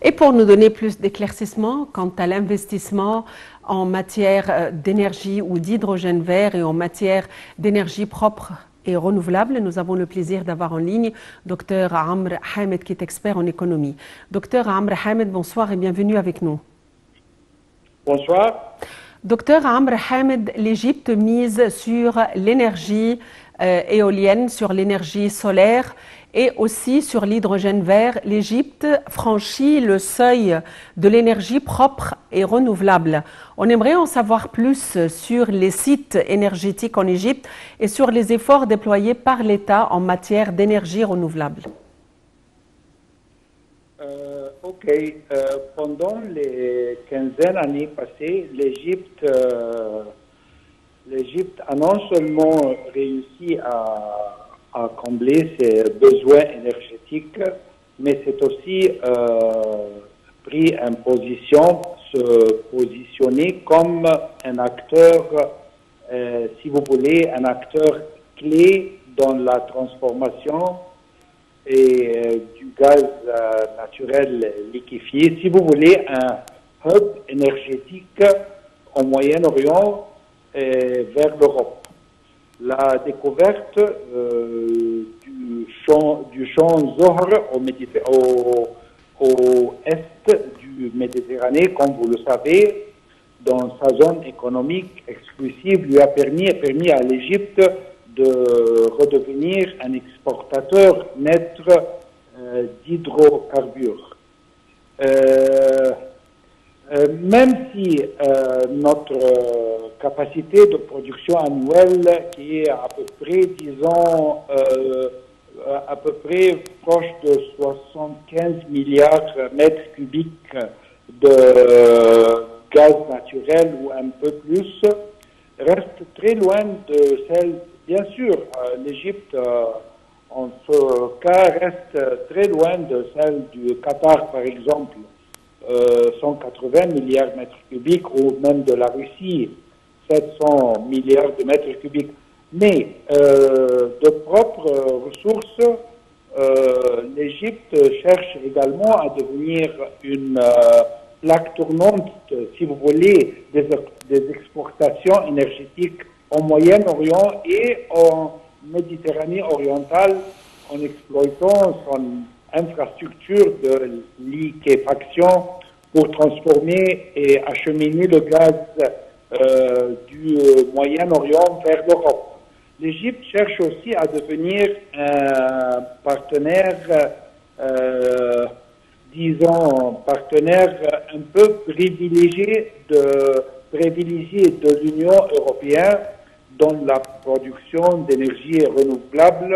Et pour nous donner plus d'éclaircissements quant à l'investissement en matière d'énergie ou d'hydrogène vert et en matière d'énergie propre et renouvelable, nous avons le plaisir d'avoir en ligne Dr Amr Hamed qui est expert en économie. Dr Amr Hamed, bonsoir et bienvenue avec nous. Bonsoir. Dr Amr Hamed, l'Égypte mise sur l'énergie éolienne, sur l'énergie solaire et aussi sur l'hydrogène vert. L'Égypte franchit le seuil de l'énergie propre et renouvelable. On aimerait en savoir plus sur les sites énergétiques en Égypte et sur les efforts déployés par l'État en matière d'énergie renouvelable. Pendant les 15 années passées, l'Égypte a non seulement réussi à combler ses besoins énergétiques, mais c'est aussi pris en position, se positionner comme un acteur, si vous voulez, un acteur clé dans la transformation et du gaz naturel liquéfié, si vous voulez, un hub énergétique au Moyen-Orient vers l'Europe. La découverte du champ Zohr au est du Méditerranée, comme vous le savez, dans sa zone économique exclusive, lui a permis à l'Égypte de redevenir un exportateur net d'hydrocarbures. Même si notre capacité de production annuelle, qui est à peu près, disons, à peu près proche de 75 milliards mètres cubiques de gaz naturel ou un peu plus, reste très loin de celle. Bien sûr, l'Égypte, en ce cas, reste très loin de celle du Qatar, par exemple, 180 milliards de mètres cubiques, ou même de la Russie, 700 milliards de mètres cubiques. Mais de propres ressources, l'Égypte cherche également à devenir une plaque tournante, si vous voulez, des exportations énergétiques au Moyen-Orient et en Méditerranée orientale, en exploitant son infrastructure de liquéfaction pour transformer et acheminer le gaz du Moyen-Orient vers l'Europe. L'Égypte cherche aussi à devenir un partenaire, disons, partenaire un peu privilégié de l'Union européenne dans la production d'énergie renouvelable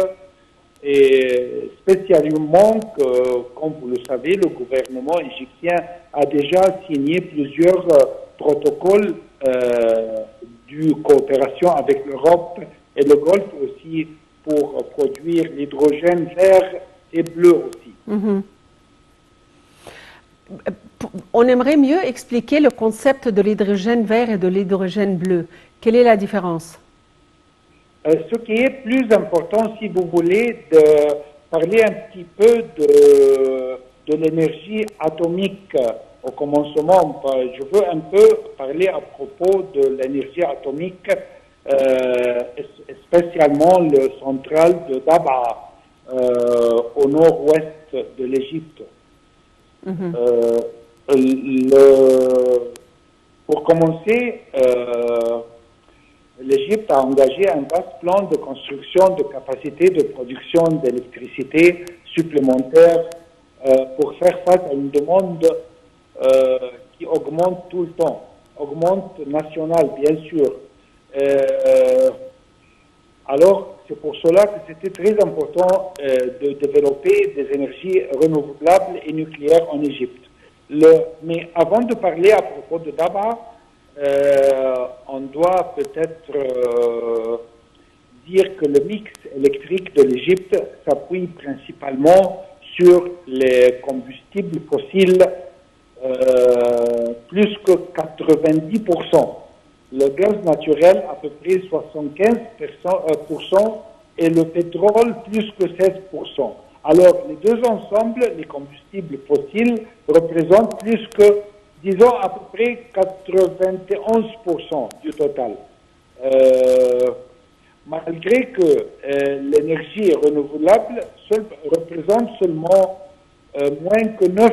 et spécialement que, comme vous le savez, le gouvernement égyptien a déjà signé plusieurs protocoles de coopération avec l'Europe et le Golfe aussi pour produire l'hydrogène vert et bleu aussi. Mm-hmm. On aimerait mieux expliquer le concept de l'hydrogène vert et de l'hydrogène bleu. Quelle est la différence? Ce qui est plus important, si vous voulez, de parler un petit peu de l'énergie atomique au commencement. Je veux un peu parler à propos de l'énergie atomique, spécialement le central de Daba, au nord-ouest de l'Égypte. Mm-hmm. Pour commencer, l'Égypte a engagé un vaste plan de construction de capacités de production d'électricité supplémentaire pour faire face à une demande qui augmente tout le temps, augmente nationale bien sûr. Alors, c'est pour cela que c'était très important de développer des énergies renouvelables et nucléaires en Égypte. Mais avant de parler à propos de Daba, on doit peut-être dire que le mix électrique de l'Égypte s'appuie principalement sur les combustibles fossiles, plus que 90%. Le gaz naturel à peu près 75% et le pétrole plus que 16%. Alors, les deux ensembles, les combustibles fossiles, représentent plus que, disons, à peu près 91% du total. Malgré que l'énergie renouvelable représente seulement moins que 9%.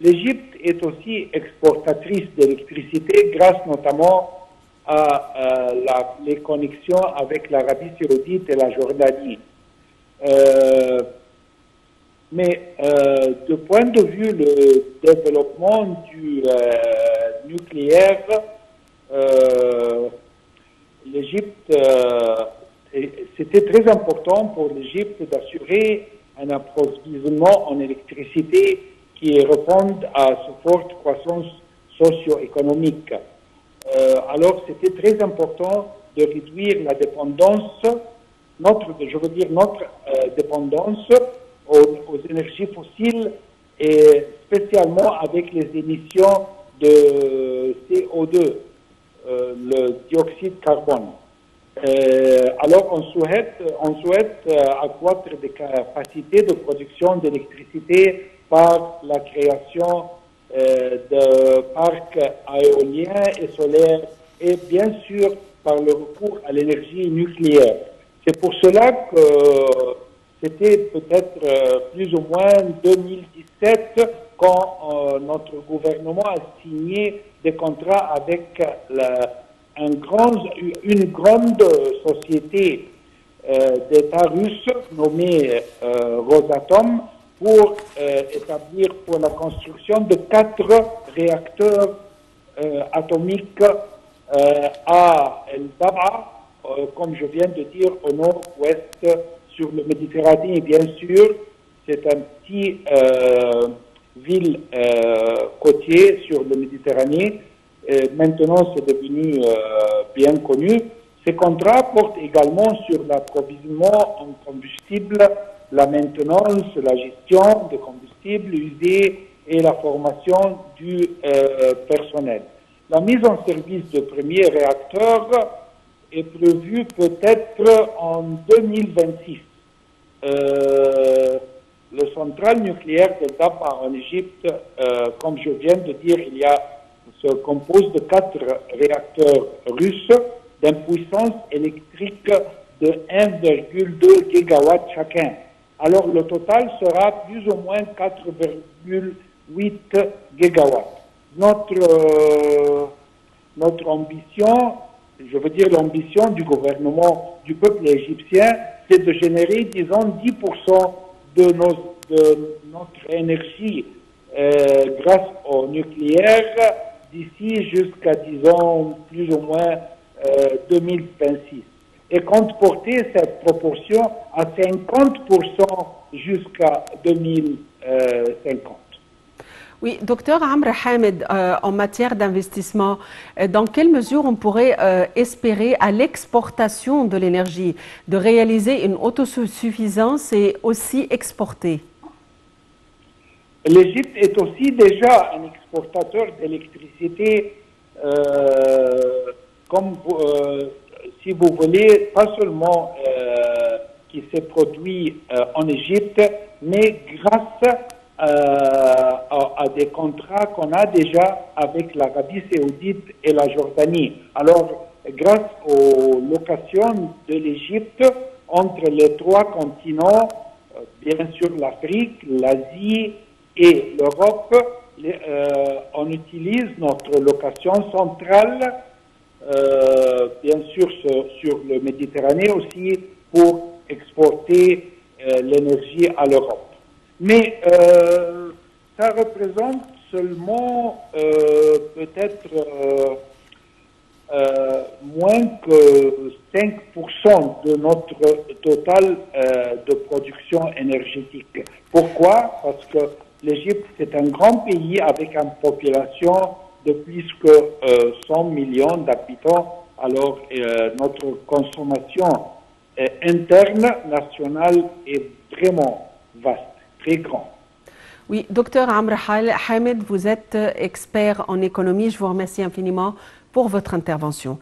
L'Égypte est aussi exportatrice d'électricité grâce notamment à les connexions avec l'Arabie saoudite et la Jordanie. Mais de point de vue le développement du nucléaire, l'Égypte, c'était très important pour l'Égypte d'assurer un approvisionnement en électricité qui réponde à cette forte croissance socio-économique. Alors c'était très important de réduire la dépendance, notre dépendance aux énergies fossiles et spécialement avec les émissions de CO2, le dioxyde de carbone. Alors on souhaite accroître des capacités de production d'électricité par la création de parcs éoliens et solaires et bien sûr par le recours à l'énergie nucléaire. C'est pour cela que c'était peut-être plus ou moins 2017 quand notre gouvernement a signé des contrats avec une grande société d'État russe nommée Rosatom pour établir pour la construction de 4 réacteurs atomiques à El Dab'a, comme je viens de dire, au nord-ouest sur le Méditerranée, bien sûr. C'est un petit ville côtier sur le Méditerranée. Maintenant, c'est devenu bien connu. Ces contrats portent également sur l'approvisionnement en combustible, la maintenance, la gestion des combustibles usés et la formation du personnel. La mise en service du premier réacteur est prévue peut-être en 2026. Le centrale nucléaire de Dab'a en Égypte, comme je viens de dire, se compose de 4 réacteurs russes d'une puissance électrique de 1,2 gigawatts chacun. Alors le total sera plus ou moins 4,8 gigawatts. Notre ambition, je veux dire l'ambition du gouvernement, du peuple égyptien, c'est de générer, disons, 10% de notre énergie grâce au nucléaire d'ici jusqu'à, disons, plus ou moins 2026. Et compte porter cette proportion à 50% jusqu'à 2050. Oui, docteur Amr Hamed, en matière d'investissement, dans quelle mesure on pourrait espérer à l'exportation de l'énergie, de réaliser une autosuffisance et aussi exporter? L'Égypte est aussi déjà un exportateur d'électricité, comme si vous voulez, pas seulement qui s'est produit en Égypte, mais grâce à des contrats qu'on a déjà avec l'Arabie saoudite et la Jordanie. Alors, grâce aux locations de l'Égypte entre les 3 continents, bien sûr l'Afrique, l'Asie et l'Europe, on utilise notre location centrale, bien sûr sur le Méditerranée aussi, pour exporter l'énergie à l'Europe. Mais ça représente seulement peut-être moins que 5% de notre total de production énergétique. Pourquoi? Parce que l'Égypte, c'est un grand pays avec une population de plus que 100 millions d'habitants. Alors, notre consommation interne, nationale, est vraiment vaste, très grande. Oui, docteur Amr Hamed, vous êtes expert en économie. Je vous remercie infiniment pour votre intervention.